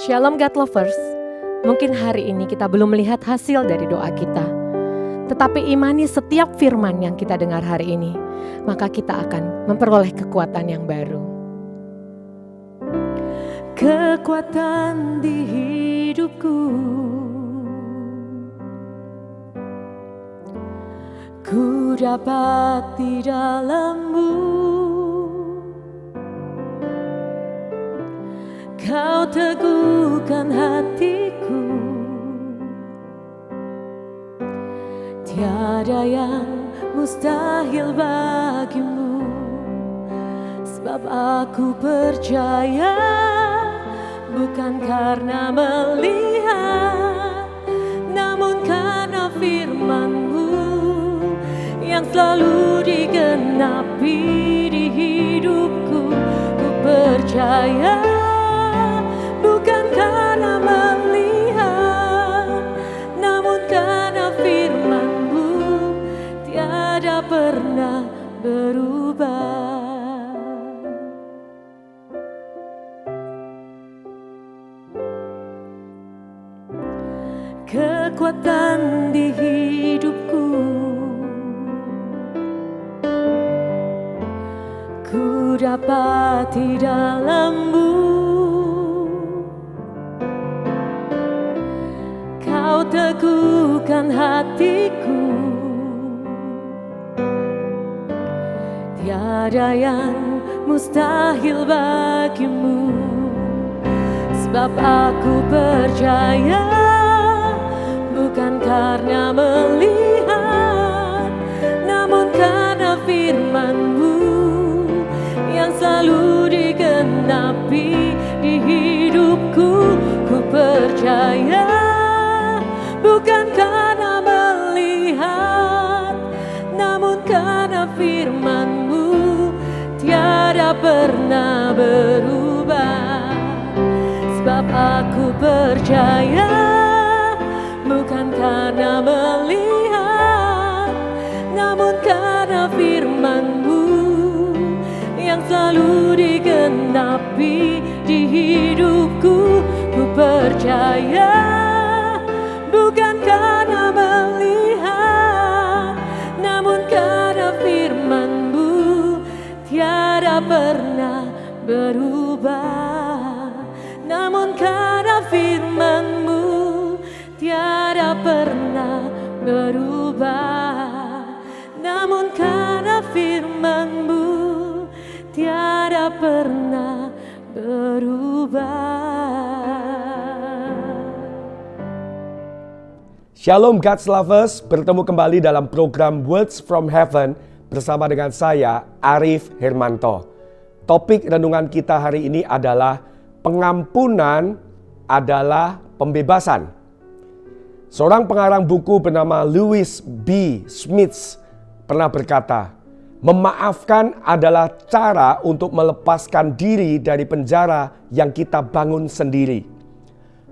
Shalom God Lovers, mungkin hari ini kita belum melihat hasil dari doa kita. Tetapi imani setiap firman yang kita dengar hari ini, maka kita akan memperoleh kekuatan yang baru. Kekuatan di hidupku, ku dapat di dalam-Mu. Kau teguhkan hatiku, tiada yang mustahil bagimu. Sebab aku percaya, bukan karena melihat, namun karena firman-Mu yang selalu digenapi di hidupku. Ku percaya, bukan karena melihat, namun karena firman-Mu tiada pernah berubah. Kekuatan di hidupku, ku dapat di dalam-Mu. Kau teguhkan hatiku, tiada yang mustahil bagimu. Sebab aku percaya, bukan karena melihat, namun karena firman-Mu yang selalu digenapi di hidupku. Ku percaya, bukan karena melihat, namun karena firman-Mu tiada pernah berubah. Sebab aku percaya, bukan karena melihat, namun karena firman-Mu yang selalu digenapi di hidupku. Ku percaya, bukan karena melihat, namun karena firman-Mu tiada pernah berubah. Namun karena firman-Mu tiada pernah berubah. berubah, namun karena firman-Mu tiada pernah berubah. Shalom God's Lovers, bertemu kembali dalam program Words from Heaven bersama dengan saya, Arif Hermanto. Topik renungan kita hari ini adalah pengampunan adalah pembebasan. Seorang pengarang buku bernama Lewis B. Smith pernah berkata, memaafkan adalah cara untuk melepaskan diri dari penjara yang kita bangun sendiri.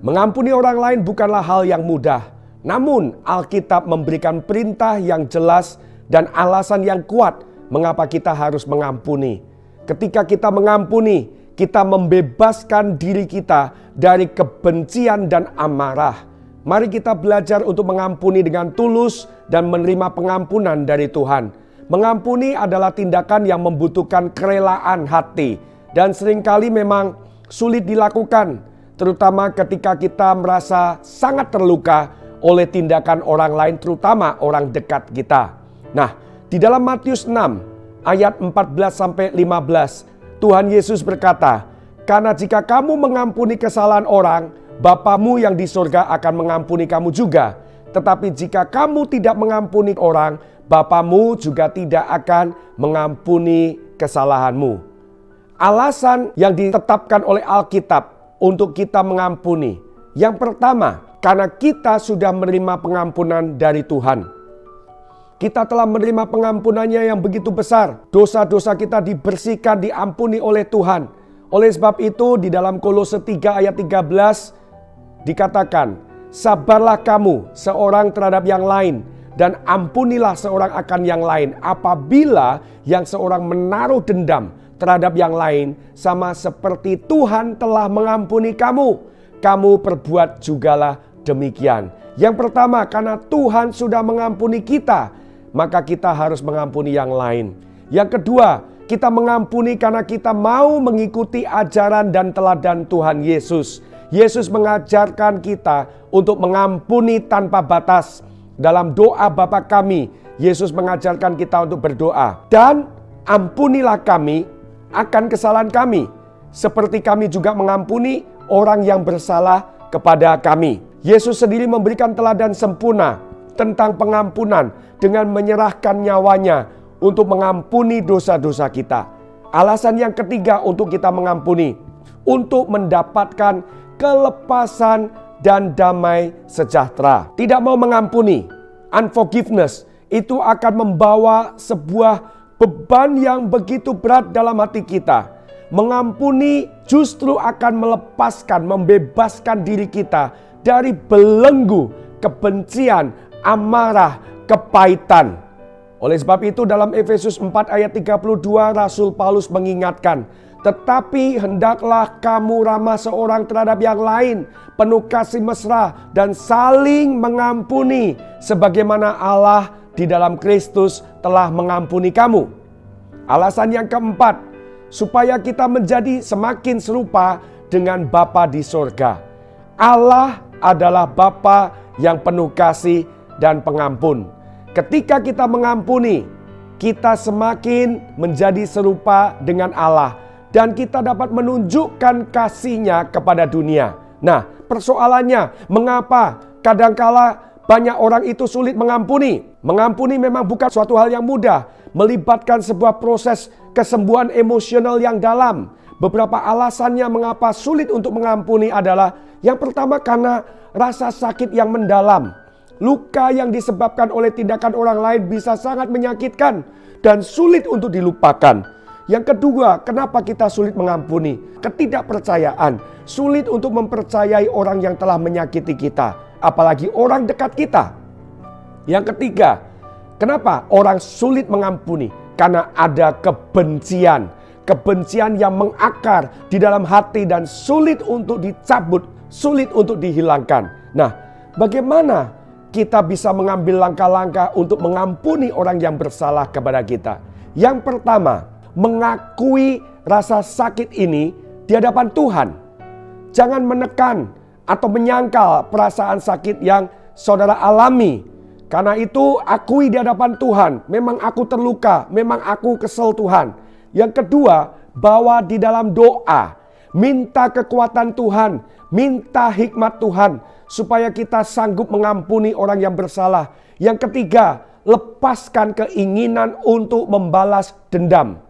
Mengampuni orang lain bukanlah hal yang mudah, namun Alkitab memberikan perintah yang jelas dan alasan yang kuat mengapa kita harus mengampuni. Ketika kita mengampuni, kita membebaskan diri kita dari kebencian dan amarah. Mari kita belajar untuk mengampuni dengan tulus dan menerima pengampunan dari Tuhan. Mengampuni adalah tindakan yang membutuhkan kerelaan hati dan seringkali memang sulit dilakukan, terutama ketika kita merasa sangat terluka oleh tindakan orang lain, terutama orang dekat kita. Nah, di dalam Matius 6 ayat 14-15, Tuhan Yesus berkata, "Karena jika kamu mengampuni kesalahan orang, Bapamu yang di surga akan mengampuni kamu juga. Tetapi jika kamu tidak mengampuni orang, Bapamu juga tidak akan mengampuni kesalahanmu." Alasan yang ditetapkan oleh Alkitab untuk kita mengampuni. Yang pertama, karena kita sudah menerima pengampunan dari Tuhan. Kita telah menerima pengampunannya yang begitu besar. Dosa-dosa kita dibersihkan, diampuni oleh Tuhan. Oleh sebab itu di dalam Kolose 3 ayat 13 dikatakan, "Sabarlah kamu seorang terhadap yang lain dan ampunilah seorang akan yang lain apabila yang seorang menaruh dendam terhadap yang lain, sama seperti Tuhan telah mengampuni kamu, kamu perbuat jugalah demikian." Yang pertama, karena Tuhan sudah mengampuni kita, maka kita harus mengampuni yang lain. Yang kedua, kita mengampuni karena kita mau mengikuti ajaran dan teladan Tuhan Yesus. Yesus mengajarkan kita untuk mengampuni tanpa batas. Dalam doa Bapa kami, Yesus mengajarkan kita untuk berdoa. Dan ampunilah kami akan kesalahan kami, seperti kami juga mengampuni orang yang bersalah kepada kami. Yesus sendiri memberikan teladan sempurna tentang pengampunan dengan menyerahkan nyawanya untuk mengampuni dosa-dosa kita. Alasan yang ketiga untuk kita mengampuni, untuk mendapatkan kelepasan dan damai sejahtera. Tidak mau mengampuni, unforgiveness, itu akan membawa sebuah beban yang begitu berat dalam hati kita. Mengampuni justru akan melepaskan, membebaskan diri kita dari belenggu kebencian, amarah, kepahitan. Oleh sebab itu dalam Efesus 4 ayat 32 Rasul Paulus mengingatkan, "Tetapi hendaklah kamu ramah seorang terhadap yang lain, penuh kasih mesra dan saling mengampuni, sebagaimana Allah di dalam Kristus telah mengampuni kamu." Alasan yang keempat, supaya kita menjadi semakin serupa dengan Bapa di sorga. Allah adalah Bapa yang penuh kasih dan pengampun. Ketika kita mengampuni, kita semakin menjadi serupa dengan Allah dan kita dapat menunjukkan kasih-Nya kepada dunia. Nah, persoalannya, mengapa kadangkala banyak orang itu sulit mengampuni? Mengampuni memang bukan suatu hal yang mudah, melibatkan sebuah proses kesembuhan emosional yang dalam. Beberapa alasannya mengapa sulit untuk mengampuni adalah, yang pertama karena rasa sakit yang mendalam. Luka yang disebabkan oleh tindakan orang lain bisa sangat menyakitkan dan sulit untuk dilupakan. Yang kedua, kenapa kita sulit mengampuni? Ketidakpercayaan. Sulit untuk mempercayai orang yang telah menyakiti kita, apalagi orang dekat kita. Yang ketiga, kenapa orang sulit mengampuni? Karena ada kebencian. Kebencian yang mengakar di dalam hati dan sulit untuk dicabut, sulit untuk dihilangkan. Nah, bagaimana kita bisa mengambil langkah-langkah untuk mengampuni orang yang bersalah kepada kita? Yang pertama, mengakui rasa sakit ini di hadapan Tuhan. Jangan menekan atau menyangkal perasaan sakit yang saudara alami. Karena itu akui di hadapan Tuhan, memang aku terluka, memang aku kesel Tuhan. Yang kedua, bawa di dalam doa, minta kekuatan Tuhan, minta hikmat Tuhan, supaya kita sanggup mengampuni orang yang bersalah. Yang ketiga, lepaskan keinginan untuk membalas dendam.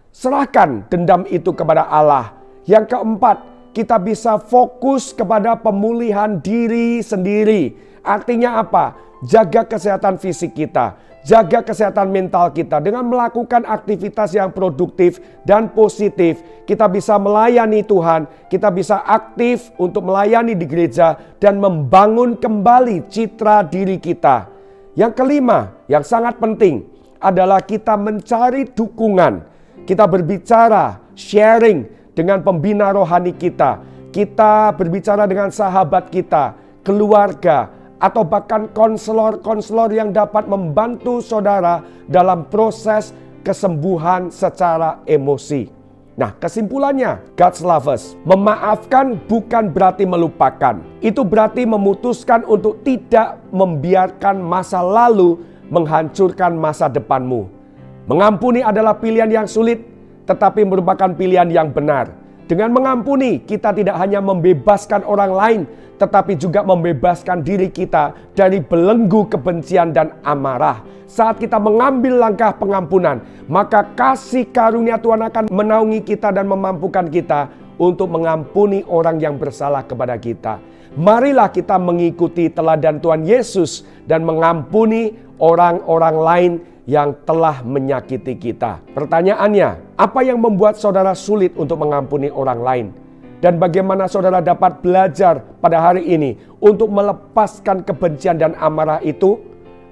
Serahkan dendam itu kepada Allah. Yang keempat, kita bisa fokus kepada pemulihan diri sendiri. Artinya apa? Jaga kesehatan fisik kita, jaga kesehatan mental kita. Dengan melakukan aktivitas yang produktif dan positif, kita bisa melayani Tuhan, kita bisa aktif untuk melayani di gereja dan membangun kembali citra diri kita. Yang kelima, yang sangat penting adalah kita mencari dukungan. Kita berbicara, sharing dengan pembina rohani kita. Kita berbicara dengan sahabat kita, keluarga, atau bahkan konselor-konselor yang dapat membantu saudara dalam proses kesembuhan secara emosi. Nah, kesimpulannya, God's lovers, memaafkan bukan berarti melupakan. Itu berarti memutuskan untuk tidak membiarkan masa lalu menghancurkan masa depanmu. Mengampuni adalah pilihan yang sulit, tetapi merupakan pilihan yang benar. Dengan mengampuni, kita tidak hanya membebaskan orang lain, tetapi juga membebaskan diri kita dari belenggu kebencian dan amarah. Saat kita mengambil langkah pengampunan, maka kasih karunia Tuhan akan menaungi kita dan memampukan kita untuk mengampuni orang yang bersalah kepada kita. Marilah kita mengikuti teladan Tuhan Yesus dan mengampuni orang-orang lain yang telah menyakiti kita. Pertanyaannya, apa yang membuat saudara sulit untuk mengampuni orang lain? Dan bagaimana saudara dapat belajar pada hari ini untuk melepaskan kebencian dan amarah itu?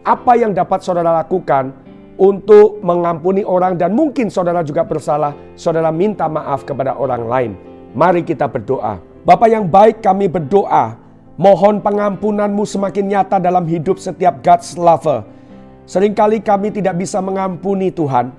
Apa yang dapat saudara lakukan untuk mengampuni orang dan mungkin saudara juga bersalah, saudara minta maaf kepada orang lain? Mari kita berdoa. Bapa yang baik, kami berdoa, mohon pengampunan-Mu semakin nyata dalam hidup setiap God's lover. Seringkali kami tidak bisa mengampuni Tuhan,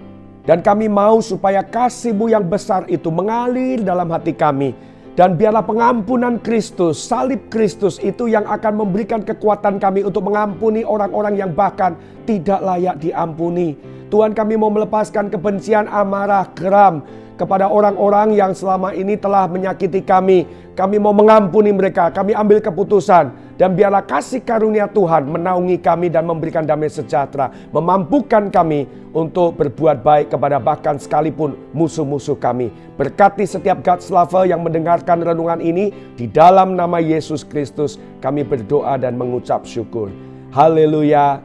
dan kami mau supaya kasih-Mu yang besar itu mengalir dalam hati kami. Dan biarlah pengampunan Kristus, salib Kristus itu yang akan memberikan kekuatan kami untuk mengampuni orang-orang yang bahkan tidak layak diampuni. Tuhan, kami mau melepaskan kebencian, amarah, geram kepada orang-orang yang selama ini telah menyakiti kami. Kami mau mengampuni mereka, kami ambil keputusan. Dan biarlah kasih karunia Tuhan menaungi kami dan memberikan damai sejahtera. Memampukan kami untuk berbuat baik kepada bahkan sekalipun musuh-musuh kami. Berkati setiap God's lover yang mendengarkan renungan ini. Di dalam nama Yesus Kristus kami berdoa dan mengucap syukur. Haleluya.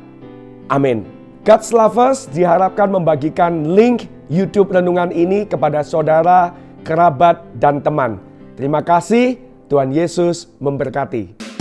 Amin. God's lovers diharapkan membagikan link YouTube renungan ini kepada saudara, kerabat, dan teman. Terima kasih. Tuhan Yesus memberkati.